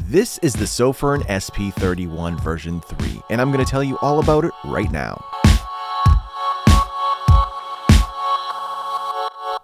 This is the Sofirn SP31 version 3, and I'm going to tell you all about it right now.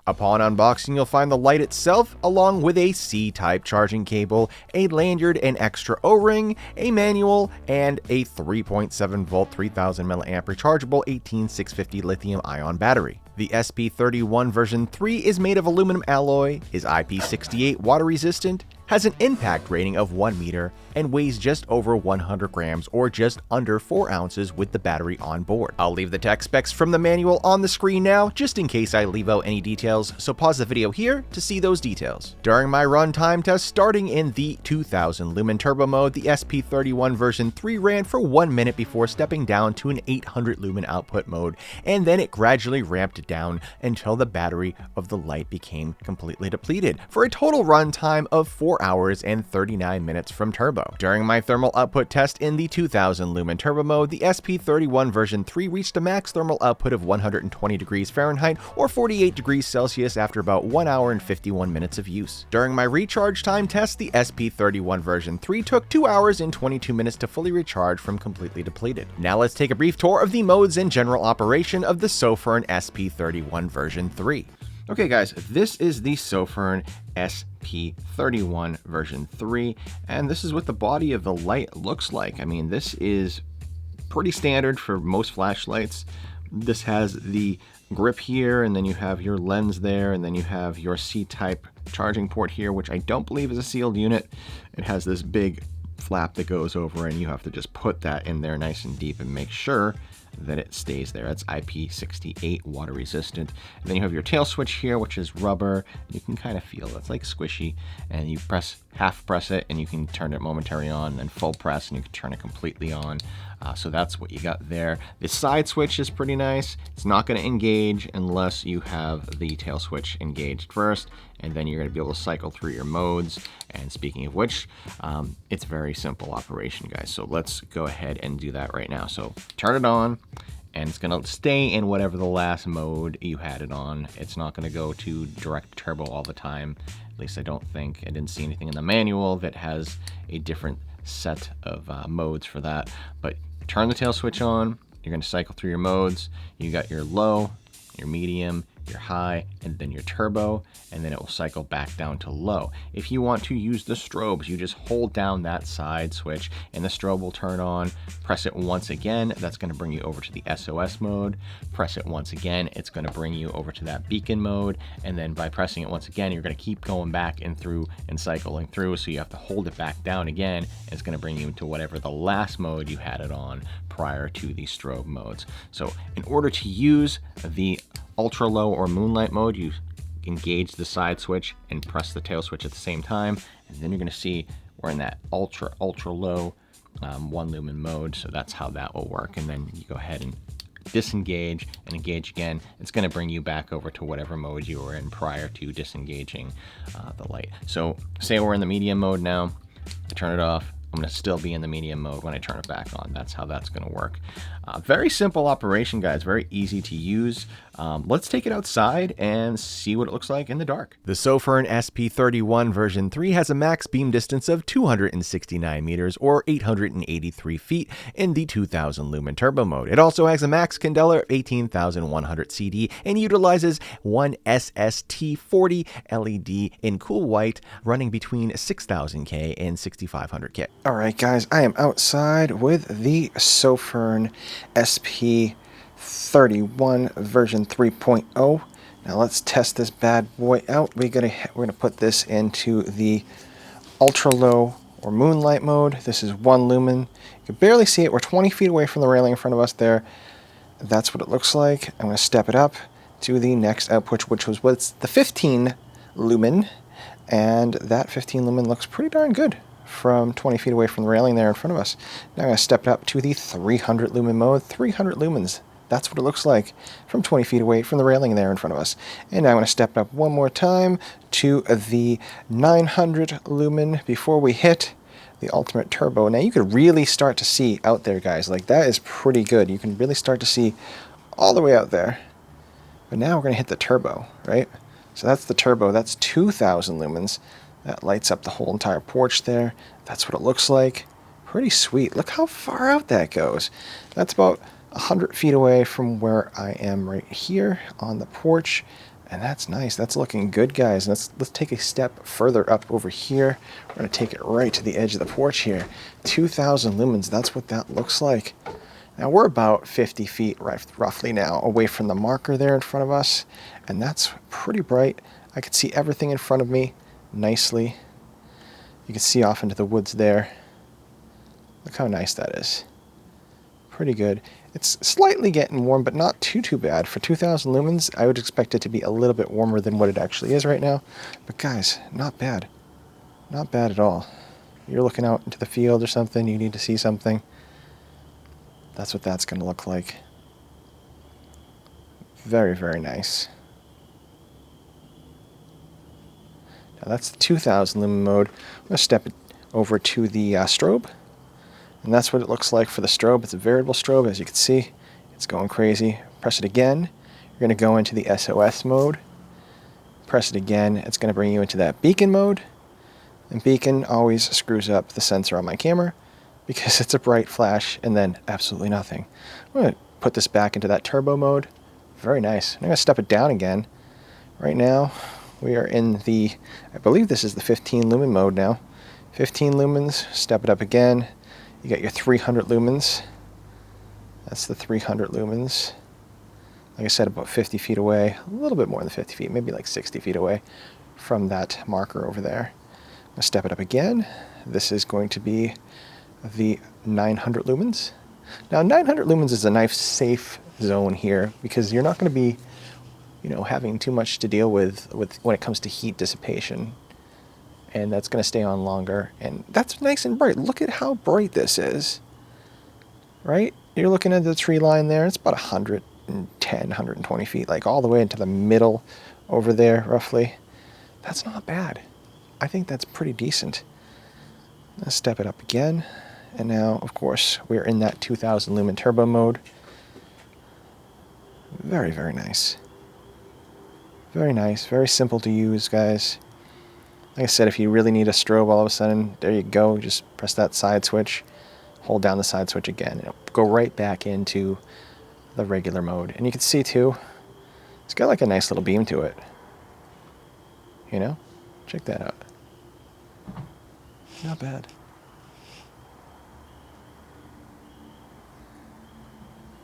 Upon unboxing, you'll find the light itself, along with a C-type charging cable, a lanyard and extra O-ring, a manual, and a 3.7 volt 3000 mAh rechargeable 18650 lithium-ion battery. The SP31 version 3 is made of aluminum alloy, is IP68 water resistant, has an impact rating of 1 meter, and weighs just over 100 grams or just under 4 ounces with the battery on board. I'll leave the tech specs from the manual on the screen now, just in case I leave out any details, so pause the video here to see those details. During my runtime test starting in the 2000 lumen turbo mode, the SP31 version 3 ran for 1 minute before stepping down to an 800 lumen output mode, and then it gradually ramped down until the battery of the light became completely depleted, for a total runtime of 4 hours and 39 minutes from turbo. During my thermal output test in the 2000 lumen turbo mode, the SP31 version 3 reached a max thermal output of 120 degrees Fahrenheit or 48 degrees Celsius after about 1 hour and 51 minutes of use. During my recharge time test, the SP31 version 3 took 2 hours and 22 minutes to fully recharge from completely depleted. Now let's take a brief tour of the modes and general operation of the Sofirn SP31 version 3. Okay guys, this is the Sofirn SP31 version 3, and this is what the body of the light looks like. I mean, this is pretty standard for most flashlights. This has the grip here, and then you have your lens there, and then you have your C-type charging port here, which I don't believe is a sealed unit. It has this big flap that goes over, and you have to just put that in there nice and deep and make sure that it stays there. It's IP68 water resistant. And then you have your tail switch here, which is rubber. You can kind of feel it. It's like squishy, and you half press it and you can turn it momentarily on, and then full press and you can turn it completely on. So that's what you got there. The side switch is pretty nice. It's not going to engage unless you have the tail switch engaged first, and then you're going to be able to cycle through your modes. And speaking of which, it's very simple operation, guys. So let's go ahead and do that right now. So turn it on, and it's going to stay in whatever the last mode you had it on. It's not going to go to direct turbo all the time. At least I don't think. I didn't see anything in the manual that has a different set of modes for that. But turn the tail switch on. You're going to cycle through your modes. You got your low, your medium, your high, and then your turbo, and then it will cycle back down to low. If you want to use the strobes, you just hold down that side switch and the strobe will turn on. Press it once again, that's going to bring you over to the SOS mode. Press it once again, it's going to bring you over to that beacon mode, and then by pressing it once again, you're going to keep going back and through and cycling through, so you have to hold it back down again, and it's going to bring you into whatever the last mode you had it on prior to the strobe modes. So in order to use the ultra low or moonlight mode, you engage the side switch and press the tail switch at the same time, and then you're going to see we're in that ultra low 1 lumen mode. So that's how that will work, and then you go ahead and disengage and engage again. It's going to bring you back over to whatever mode you were in prior to disengaging the light. So say we're in the medium mode now. I turn it off. I'm going to still be in the medium mode when I turn it back on. That's how that's going to work. Very simple operation, guys. Very easy to use. Let's take it outside and see what it looks like in the dark. The Sofirn SP31 version 3 has a max beam distance of 269 meters or 883 feet in the 2000 lumen turbo mode. It also has a max candela of 18,100 CD and utilizes one SST40 LED in cool white, running between 6,000K and 6,500K. All right, guys, I am outside with the Sofirn SP31 version 3.0. Now let's test this bad boy out. We're gonna put this into the ultra low or moonlight mode. This is 1 lumen. You can barely see it. We're 20 feet away from the railing in front of us there. That's what it looks like. I'm gonna step it up to the next output, which was what's the 15 lumen, and that 15 lumen looks pretty darn good from 20 feet away from the railing there in front of us. Now I'm going to step it up to the 300 lumen mode. 300 lumens, that's what it looks like from 20 feet away from the railing there in front of us. And now I'm going to step it up one more time to the 900 lumen before we hit the ultimate turbo. Now you could really start to see out there, guys. Like, that is pretty good. You can really start to see all the way out there. But now we're going to hit the turbo, right? So that's the turbo. That's 2,000 lumens. That lights up the whole entire porch there. That's what it looks like. Pretty sweet. Look how far out that goes. That's about 100 feet away from where I am right here on the porch. And that's nice. That's looking good, guys. Let's take a step further up over here. We're going to take it right to the edge of the porch here. 2,000 lumens. That's what that looks like. Now we're about 50 feet roughly now away from the marker there in front of us. And that's pretty bright. I can see everything in front of me nicely. You can see off into the woods there. Look how nice that is. Pretty good. It's slightly getting warm, but not too bad. For 2,000 lumens, I would expect it to be a little bit warmer than what it actually is right now. But guys, not bad. Not bad at all. You're looking out into the field or something, you need to see something. That's what that's going to look like. Very, very nice. Now that's the 2,000 lumen mode. I'm going to step it over to the strobe. And that's what it looks like for the strobe. It's a variable strobe, as you can see. It's going crazy. Press it again. You're going to go into the SOS mode. Press it again. It's going to bring you into that beacon mode. And beacon always screws up the sensor on my camera because it's a bright flash and then absolutely nothing. I'm going to put this back into that turbo mode. Very nice. I'm going to step it down again. Right now, we are in the, I believe this is the 15 lumen mode now. 15 lumens. Step it up again. You got your 300 lumens. That's the 300 lumens. Like I said, about 50 feet away. A little bit more than 50 feet, maybe like 60 feet away from that marker over there. I'm going to step it up again. This is going to be the 900 lumens. Now 900 lumens is a nice safe zone here because you're not going to be, having too much to deal with when it comes to heat dissipation. And that's going to stay on longer. And that's nice and bright. Look at how bright this is. Right? You're looking at the tree line there. It's about 110, 120 feet, like all the way into the middle over there, roughly. That's not bad. I think that's pretty decent. Let's step it up again. And now, of course, we're in that 2,000 lumen turbo mode. Very, very nice. Very nice. Very simple to use, guys. Like I said, if you really need a strobe all of a sudden, there you go. Just press that side switch, hold down the side switch again, and it'll go right back into the regular mode. And you can see too, it's got like a nice little beam to it. Check that out. Not bad.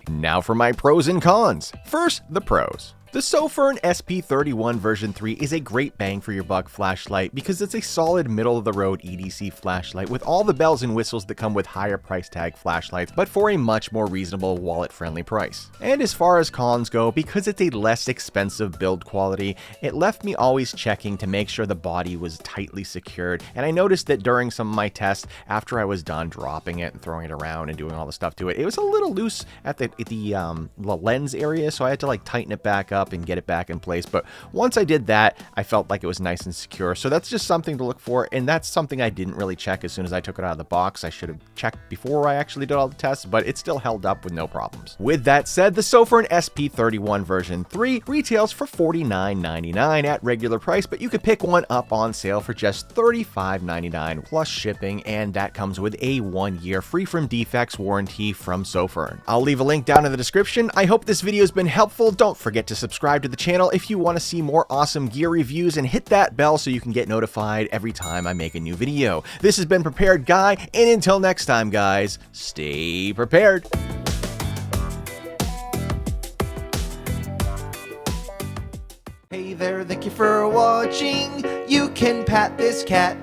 Now for my pros and cons. First, the pros. The Sofirn SP31 version 3 is a great bang for your buck flashlight because it's a solid middle-of-the-road EDC flashlight with all the bells and whistles that come with higher price tag flashlights, but for a much more reasonable wallet-friendly price. And as far as cons go, because it's a less expensive build quality, it left me always checking to make sure the body was tightly secured, and I noticed that during some of my tests, after I was done dropping it and throwing it around and doing all the stuff to it, it was a little loose at the lens area, so I had to like tighten it back up and get it back in place. But once I did that, I felt like it was nice and secure. So that's just something to look for, and that's something I didn't really check as soon as I took it out of the box. I should have checked before I actually did all the tests, but it still held up with no problems. With that said, the Sofirn SP31 version 3 retails for $49.99 at regular price, but you could pick one up on sale for just $35.99 plus shipping, and that comes with a 1-year free from defects warranty from Sofirn. I'll leave a link down in the description. I hope this video has been helpful. Don't forget to subscribe to the channel if you want to see more awesome gear reviews, and hit that bell so you can get notified every time I make a new video. This has been Prepared Guy, and until next time, guys, stay prepared. Hey there, thank you for watching. You can pat this cat.